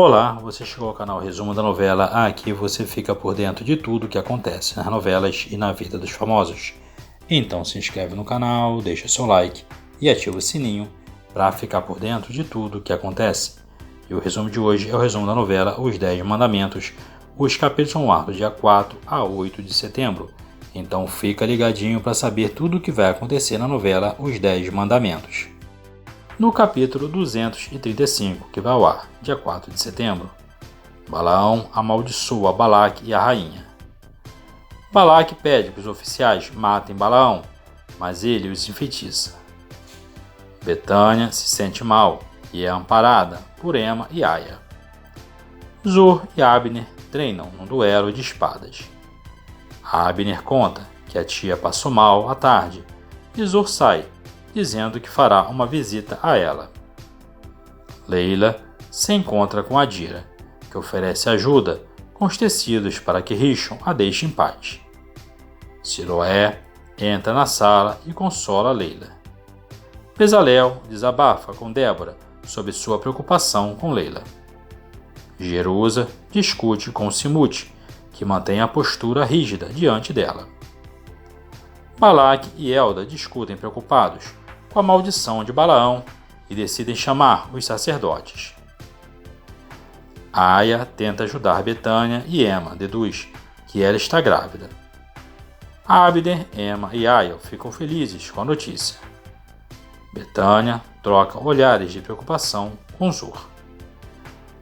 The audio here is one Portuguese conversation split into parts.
Olá, você chegou ao canal Resumo da Novela. Aqui você fica por dentro de tudo o que acontece nas novelas e na vida dos famosos. Então se inscreve no canal, deixa seu like e ativa o sininho para ficar por dentro de tudo o que acontece. E o resumo de hoje é o resumo da novela Os 10 Mandamentos. Os capítulos são no ar do dia 4 a 8 de setembro. Então fica ligadinho para saber tudo o que vai acontecer na novela Os 10 Mandamentos. No capítulo 235, que vai ao ar, dia 4 de setembro, Balaão amaldiçoa Balaque e a rainha. Balaque pede que os oficiais matem Balaão, mas ele os enfeitiça. Betânia se sente mal e é amparada por Ema e Aia. Zur e Abner treinam num duelo de espadas. Abner conta que a tia passou mal à tarde e Zur sai, dizendo que fará uma visita a ela. Leila se encontra com Adira, que oferece ajuda com os tecidos para que Rishon a deixe em paz. Siloé entra na sala e consola Leila. Bezalel desabafa com Débora sobre sua preocupação com Leila. Jerusa discute com Simute, que mantém a postura rígida diante dela. Balaque e Elda discutem preocupados com a maldição de Balaão e decidem chamar os sacerdotes. Aia tenta ajudar Betânia e Ema deduz que ela está grávida. Abner, Ema e Aia ficam felizes com a notícia. Betânia troca olhares de preocupação com Zur.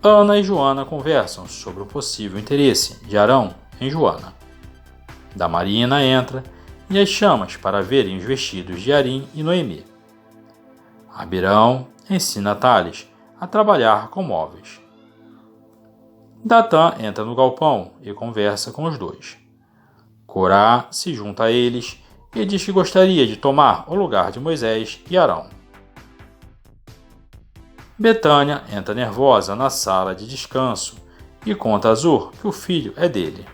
Ana e Joana conversam sobre o possível interesse de Arão em Joana. Damarina entra e as chama para verem os vestidos de Arim e Noemi. Abirão ensina Tales a trabalhar com móveis. Datã entra no galpão e conversa com os dois. Corá se junta a eles e diz que gostaria de tomar o lugar de Moisés e Arão. Betânia entra nervosa na sala de descanso e conta a Zur que o filho é dele.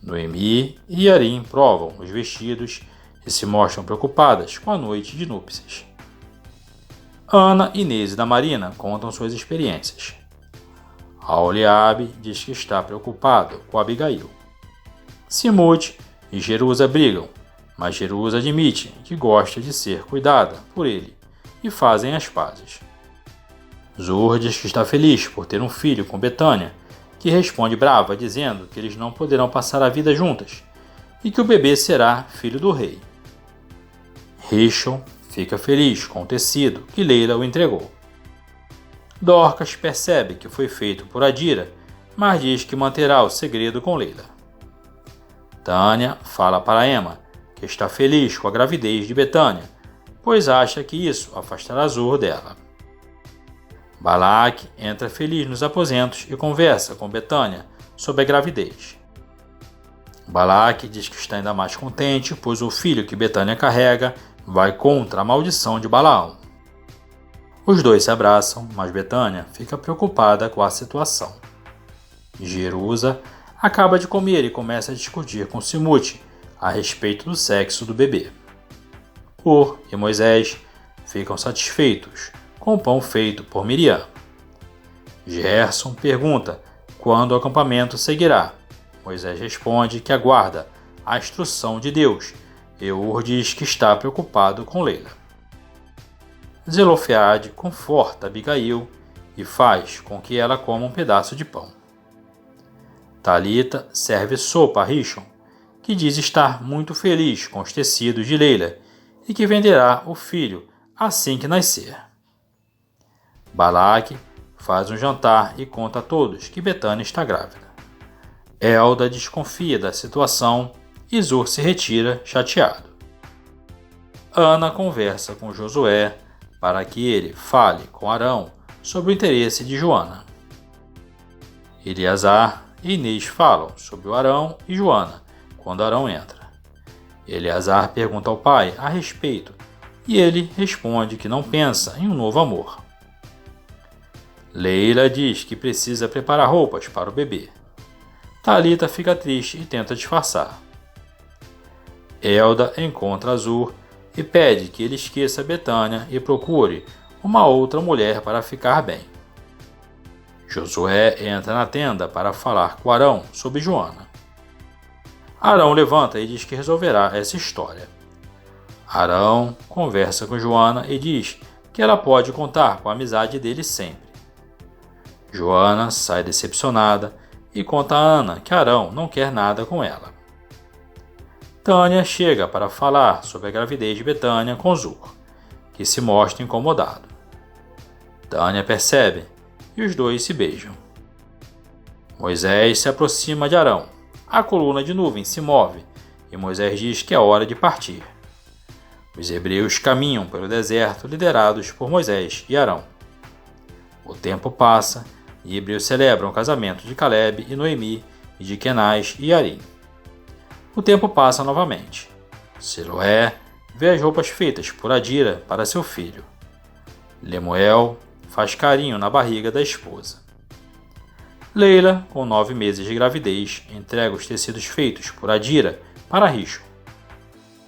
Noemi e Arim provam os vestidos e se mostram preocupadas com a noite de núpcias. Ana, Inês e Damarina contam suas experiências. Auliabe diz que está preocupado com Abigail. Simute e Jerusa brigam, mas Jerusa admite que gosta de ser cuidada por ele e fazem as pazes. Zur diz que está feliz por ter um filho com Betânia, que responde brava dizendo que eles não poderão passar a vida juntas e que o bebê será filho do rei. Rishon fica feliz com o tecido que Leila o entregou. Dorcas percebe que foi feito por Adira, mas diz que manterá o segredo com Leila. Tânia fala para Ema que está feliz com a gravidez de Betânia, pois acha que isso afastará Zur dela. Balaque entra feliz nos aposentos e conversa com Betânia sobre a gravidez. Balaque diz que está ainda mais contente, pois o filho que Betânia carrega vai contra a maldição de Balaão. Os dois se abraçam, mas Betânia fica preocupada com a situação. Jerusa acaba de comer e começa a discutir com Simute a respeito do sexo do bebê. Hur e Moisés ficam satisfeitos com o pão feito por Miriam. Gerson pergunta quando o acampamento seguirá. Moisés responde que aguarda a instrução de Deus. E Hur diz que está preocupado com Leila. Zelofeade conforta Abigail e faz com que ela coma um pedaço de pão. Talita serve sopa a Rishon, que diz estar muito feliz com os tecidos de Leila e que venderá o filho assim que nascer. Balaque faz um jantar e conta a todos que Betânia está grávida. Elda desconfia da situação e Zur se retira chateado. Ana conversa com Josué para que ele fale com Arão sobre o interesse de Joana. Eleazar e Inês falam sobre o Arão e Joana quando Arão entra. Eleazar pergunta ao pai a respeito e ele responde que não pensa em um novo amor. Leila diz que precisa preparar roupas para o bebê. Talita fica triste e tenta disfarçar. Elda encontra Zur e pede que ele esqueça Betânia e procure uma outra mulher para ficar bem. Josué entra na tenda para falar com Arão sobre Joana. Arão levanta e diz que resolverá essa história. Arão conversa com Joana e diz que ela pode contar com a amizade dele sempre. Joana sai decepcionada e conta a Ana que Arão não quer nada com ela. Tânia chega para falar sobre a gravidez de Betânia com Zur, que se mostra incomodado. Tânia percebe e os dois se beijam. Moisés se aproxima de Arão. A coluna de nuvem se move e Moisés diz que é hora de partir. Os hebreus caminham pelo deserto liderados por Moisés e Arão. O tempo passa e hebreus celebram o casamento de Caleb e Noemi e de Kenaz e Arim. O tempo passa novamente. Siloé vê as roupas feitas por Adira para seu filho. Lemuel faz carinho na barriga da esposa. Leila, com 9 meses de gravidez, entrega os tecidos feitos por Adira para Rishon.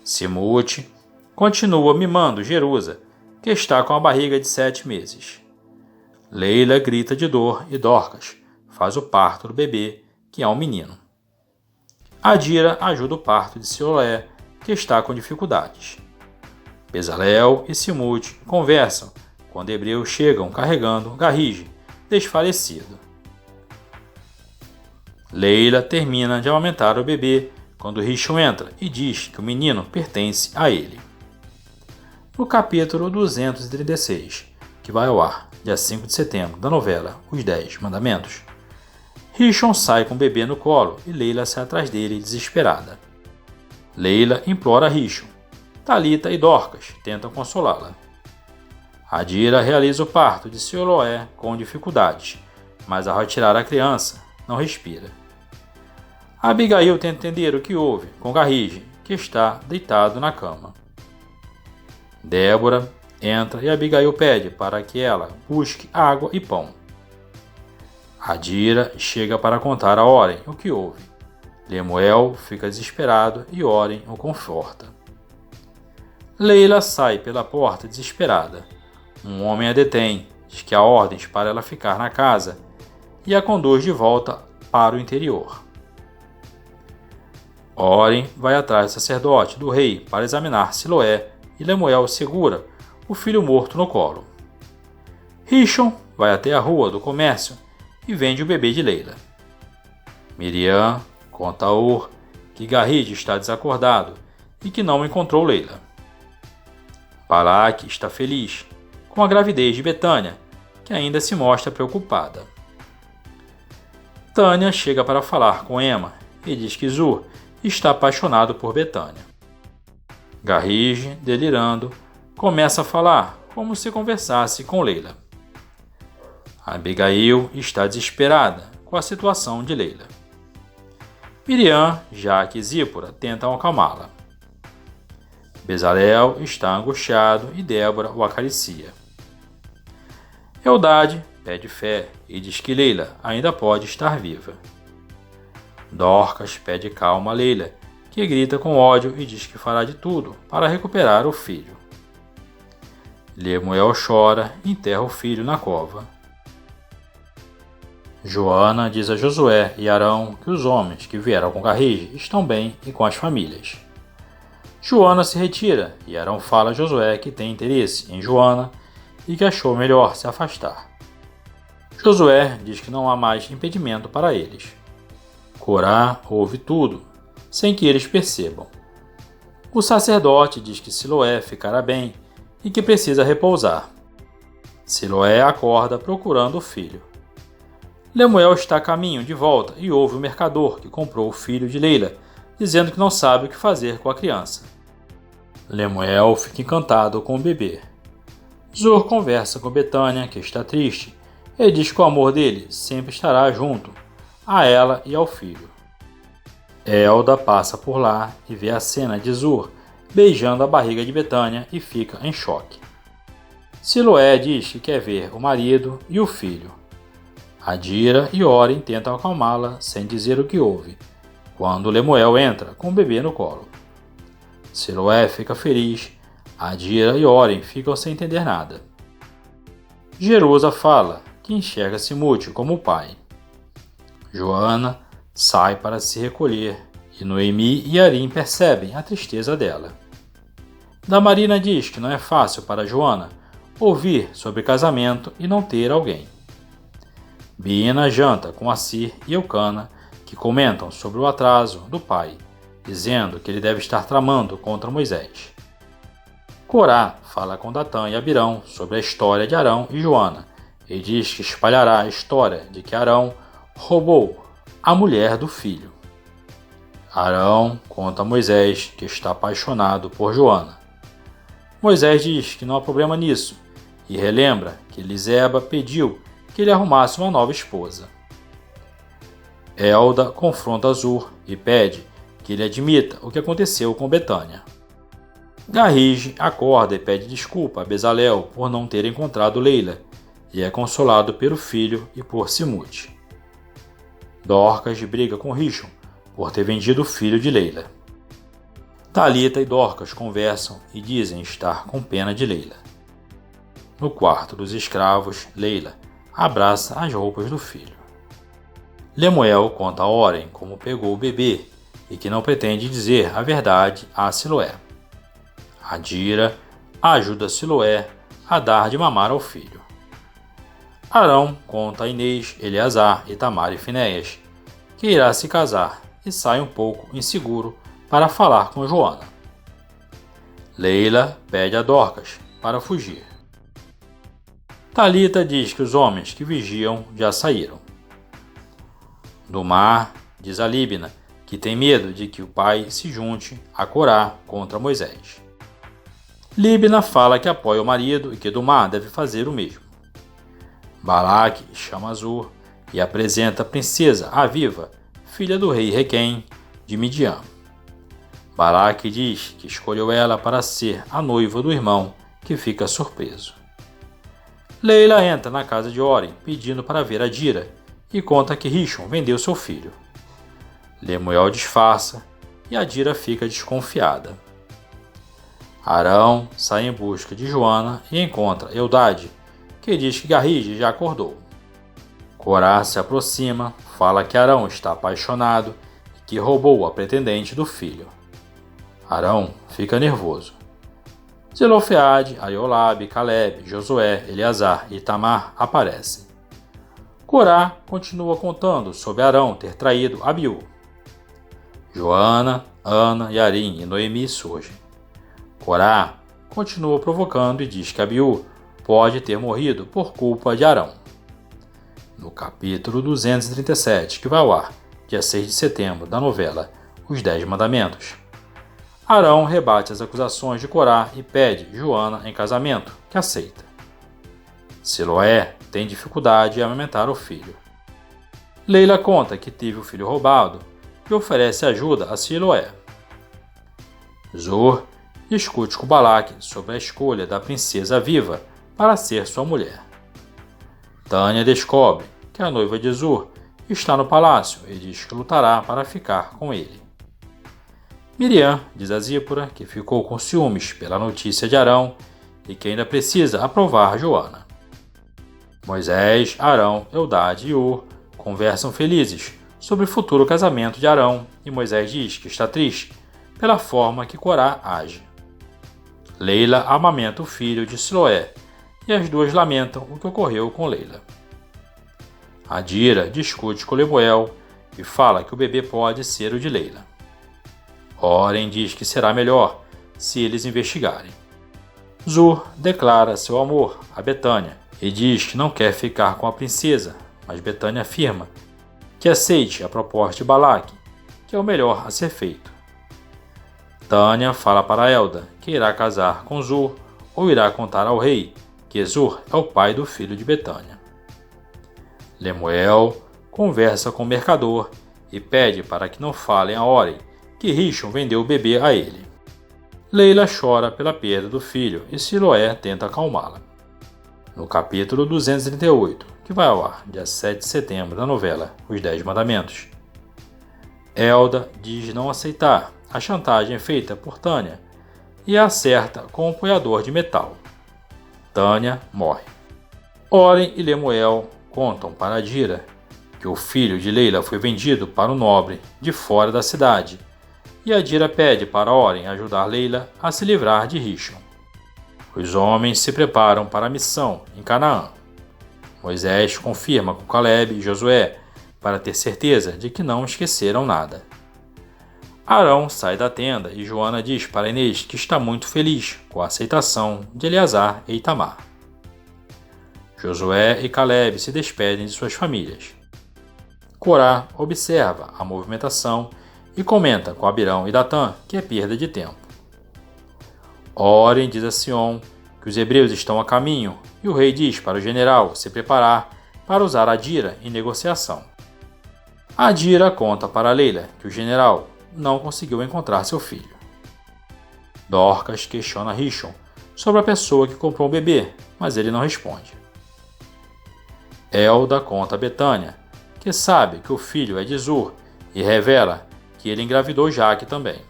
Simute continua mimando Jerusa, que está com a barriga de 7 meses. Leila grita de dor e Dorcas faz o parto do bebê, que é um menino. Adira ajuda o parto de Siloé, que está com dificuldades. Bezalel e Simute conversam quando hebreus chegam carregando Garrige, desfalecido. Leila termina de amamentar o bebê quando Rishon entra e diz que o menino pertence a ele. No capítulo 236, que vai ao ar dia 5 de setembro da novela Os 10 Mandamentos, Rishon sai com o bebê no colo e Leila sai atrás dele desesperada. Leila implora a Rishon. Talita e Dorcas tentam consolá-la. Adira realiza o parto de Siloé com dificuldades, mas ao retirar a criança, não respira. Abigail tenta entender o que houve com Garrige, que está deitado na cama. Débora entra e Abigail pede para que ela busque água e pão. Adira chega para contar a Oren o que houve. Lemuel fica desesperado e Oren o conforta. Leila sai pela porta desesperada. Um homem a detém, diz que há ordens para ela ficar na casa e a conduz de volta para o interior. Oren vai atrás do sacerdote do rei para examinar Siloé e Lemuel segura o filho morto no colo. Rishon vai até a rua do comércio e vende o bebê de Leila. Miriam conta a Ur que Garrige está desacordado e que não encontrou Leila. Balaque está feliz com a gravidez de Betânia, que ainda se mostra preocupada. Tânia chega para falar com Ema e diz que Zur está apaixonado por Betânia. Garrige, delirando, começa a falar como se conversasse com Leila. Abigail está desesperada com a situação de Leila. Miriam, Jaque e Zípora tentam acalmá-la. Bezalel está angustiado e Débora o acaricia. Eldade pede fé e diz que Leila ainda pode estar viva. Dorcas pede calma a Leila, que grita com ódio e diz que fará de tudo para recuperar o filho. Lemuel chora e enterra o filho na cova. Joana diz a Josué e Arão que os homens que vieram com Garrige estão bem e com as famílias. Joana se retira e Arão fala a Josué que tem interesse em Joana e que achou melhor se afastar. Josué diz que não há mais impedimento para eles. Corá ouve tudo, sem que eles percebam. O sacerdote diz que Siloé ficará bem e que precisa repousar. Siloé acorda procurando o filho. Lemuel está a caminho de volta e ouve o mercador que comprou o filho de Leila, dizendo que não sabe o que fazer com a criança. Lemuel fica encantado com o bebê. Zur conversa com Betânia, que está triste, e diz que o amor dele sempre estará junto a ela e ao filho. Elda passa por lá e vê a cena de Zur beijando a barriga de Betânia e fica em choque. Siloé diz que quer ver o marido e o filho. Adira e Oren tentam acalmá-la sem dizer o que houve, quando Lemuel entra com o bebê no colo. Siloé fica feliz, Adira e Oren ficam sem entender nada. Jerusa fala que enxerga Simude como o pai. Joana sai para se recolher e Noemi e Arim percebem a tristeza dela. Damarina diz que não é fácil para Joana ouvir sobre casamento e não ter alguém. Bina janta com Assir e Eucana, que comentam sobre o atraso do pai, dizendo que ele deve estar tramando contra Moisés. Corá fala com Datã e Abirão sobre a história de Arão e Joana e diz que espalhará a história de que Arão roubou a mulher do filho. Arão conta a Moisés que está apaixonado por Joana. Moisés diz que não há problema nisso e relembra que Liseba pediu que ele arrumasse uma nova esposa. Elda confronta Zur e pede que ele admita o que aconteceu com Betânia. Garrige acorda e pede desculpa a Bezalel por não ter encontrado Leila e é consolado pelo filho e por Simude. Dorcas briga com Rishon por ter vendido o filho de Leila. Talita e Dorcas conversam e dizem estar com pena de Leila. No quarto dos escravos, Leila abraça as roupas do filho. Lemuel conta a Oren como pegou o bebê e que não pretende dizer a verdade a Siloé. Adira ajuda Siloé a dar de mamar ao filho. Arão conta a Inês, Eleazar, Itamar e Finéias que irá se casar e sai um pouco inseguro para falar com Joana. Leila pede a Dorcas para fugir. Talita diz que os homens que vigiam já saíram. Do mar, diz a Líbina que tem medo de que o pai se junte a Corá contra Moisés. Líbina fala que apoia o marido e que Dumar deve fazer o mesmo. Balaque chama Zur e apresenta a princesa Aviva, filha do rei Requém, de Midian. Balaque diz que escolheu ela para ser a noiva do irmão, que fica surpreso. Leila entra na casa de Oren pedindo para ver Adira e conta que Rishon vendeu seu filho. Lemuel disfarça e Adira fica desconfiada. Arão sai em busca de Joana e encontra Eudade, que diz que Garrige já acordou. Corá se aproxima, fala que Arão está apaixonado e que roubou a pretendente do filho. Arão fica nervoso. Zelofeade, Aiolabe, Caleb, Josué, Eleazar e Itamar aparecem. Corá continua contando sobre Arão ter traído Abiú. Joana, Ana, Arim e Noemi surgem. Corá continua provocando e diz que Abiú pode ter morrido por culpa de Arão. No capítulo 237, que vai ao ar dia 6 de setembro da novela Os 10 Mandamentos, Arão rebate as acusações de Corá e pede Joana em casamento, que aceita. Siloé tem dificuldade em amamentar o filho. Leila conta que teve o filho roubado e oferece ajuda a Siloé. Zur discute com Balaque sobre a escolha da princesa viva para ser sua mulher. Tânia descobre que a noiva de Zur está no palácio e diz que lutará para ficar com ele. Miriam diz a Zípora que ficou com ciúmes pela notícia de Arão e que ainda precisa aprovar Joana. Moisés, Arão, Eudade e Ur conversam felizes sobre o futuro casamento de Arão e Moisés diz que está triste pela forma que Corá age. Leila amamenta o filho de Siloé e as duas lamentam o que ocorreu com Leila. Adira discute com Lemuel e fala que o bebê pode ser o de Leila. Oren diz que será melhor se eles investigarem. Zur declara seu amor a Betânia e diz que não quer ficar com a princesa, mas Betânia afirma que aceite a proposta de Balaque, que é o melhor a ser feito. Tânia fala para Elda que irá casar com Zur ou irá contar ao rei que Zur é o pai do filho de Betânia. Lemuel conversa com o mercador e pede para que não falem a Oren que Rishon vendeu o bebê a ele. Leila chora pela perda do filho e Siloé tenta acalmá-la. No capítulo 238, que vai ao ar dia 7 de setembro da novela Os 10 Mandamentos, Elda diz não aceitar a chantagem feita por Tânia e a acerta com um punhador de metal. Tânia morre. Oren e Lemuel contam para Adira que o filho de Leila foi vendido para um nobre de fora da cidade, e Adira pede para Oren ajudar Leila a se livrar de Rishon. Os homens se preparam para a missão em Canaã. Moisés confirma com Caleb e Josué para ter certeza de que não esqueceram nada. Arão sai da tenda e Joana diz para Inês que está muito feliz com a aceitação de Eleazar e Itamar. Josué e Caleb se despedem de suas famílias. Corá observa a movimentação e comenta com Abirão e Datã que é perda de tempo. Oren diz a Sion que os hebreus estão a caminho e o rei diz para o general se preparar para usar Adira em negociação. Adira conta para Leila que o general não conseguiu encontrar seu filho. Dorcas questiona Rishon sobre a pessoa que comprou o bebê, mas ele não responde. Elda conta a Betânia que sabe que o filho é de Zur e revela que ele engravidou Jaque também.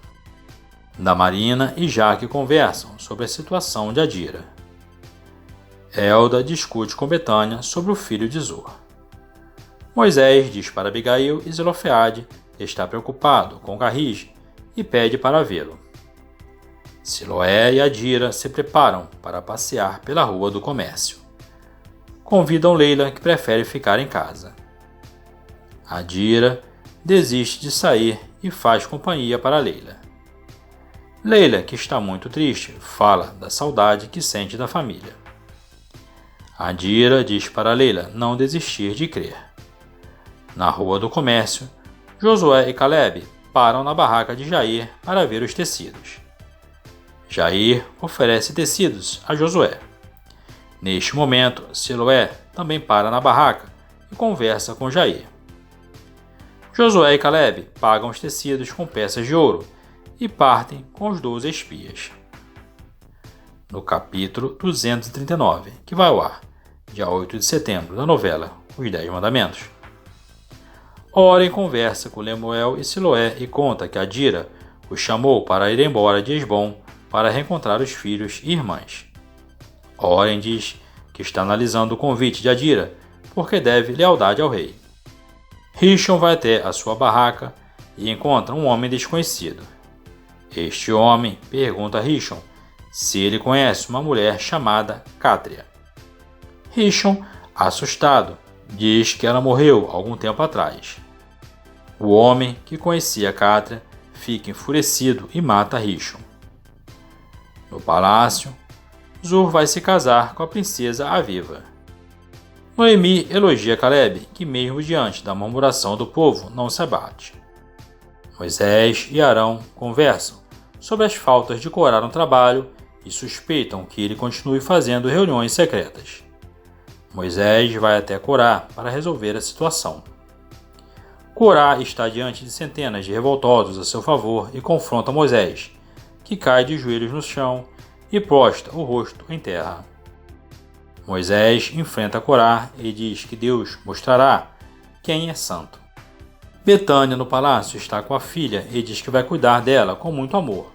Damarina e Jaque conversam sobre a situação de Adira. Elda discute com Betânia sobre o filho de Zur. Moisés diz para Abigail e Zelofeade que está preocupado com Garriz e pede para vê-lo. Siloé e Adira se preparam para passear pela rua do comércio. Convidam Leila, que prefere ficar em casa. Adira desiste de sair e faz companhia para Leila. Leila, que está muito triste, fala da saudade que sente da família. Adira diz para Leila não desistir de crer. Na rua do comércio, Josué e Caleb param na barraca de Jair para ver os tecidos. Jair oferece tecidos a Josué. Neste momento, Siloé também para na barraca e conversa com Jair. Josué e Caleb pagam os tecidos com peças de ouro e partem com os 12 espias. No capítulo 239, que vai ao ar, dia 8 de setembro, da novela Os 10 Mandamentos, Oren conversa com Lemuel e Siloé e conta que Adira os chamou para ir embora de Esbom para reencontrar os filhos e irmãs. Oren diz que está analisando o convite de Adira porque deve lealdade ao rei. Rishon vai até a sua barraca e encontra um homem desconhecido. Este homem pergunta a Rishon se ele conhece uma mulher chamada Cátria. Rishon, assustado, diz que ela morreu algum tempo atrás. O homem, que conhecia Cátria, fica enfurecido e mata Rishon. No palácio, Zur vai se casar com a princesa Aviva. Noemi elogia Caleb, que mesmo diante da murmuração do povo não se abate. Moisés e Arão conversam sobre as faltas de Corá no trabalho e suspeitam que ele continue fazendo reuniões secretas. Moisés vai até Corá para resolver a situação. Corá está diante de centenas de revoltosos a seu favor e confronta Moisés, que cai de joelhos no chão e prostra o rosto em terra. Moisés enfrenta Corá e diz que Deus mostrará quem é santo. Betânia no palácio está com a filha e diz que vai cuidar dela com muito amor.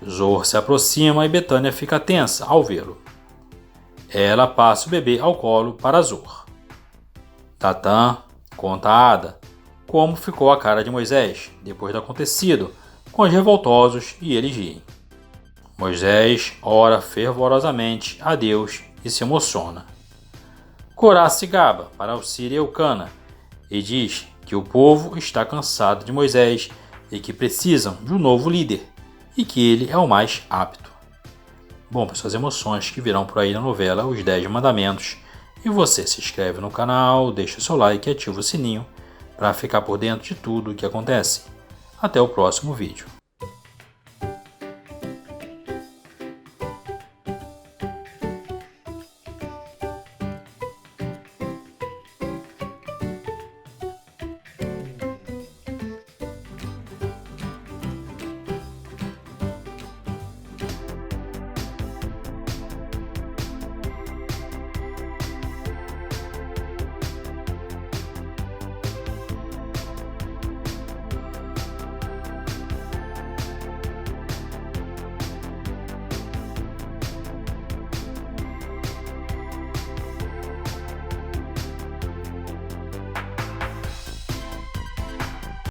Zur se aproxima e Betânia fica tensa ao vê-lo. Ela passa o bebê ao colo para Zur. Datã conta a Ada como ficou a cara de Moisés depois do acontecido com os revoltosos e eles riem. Moisés ora fervorosamente a Deus e se emociona. Corá se gaba para auxiliar Eucana e diz que o povo está cansado de Moisés e que precisam de um novo líder e que ele é o mais apto. Bom, pessoas, emoções que virão por aí na novela Os 10 Mandamentos. E você se inscreve no canal, deixa o seu like e ativa o sininho para ficar por dentro de tudo o que acontece. Até o próximo vídeo.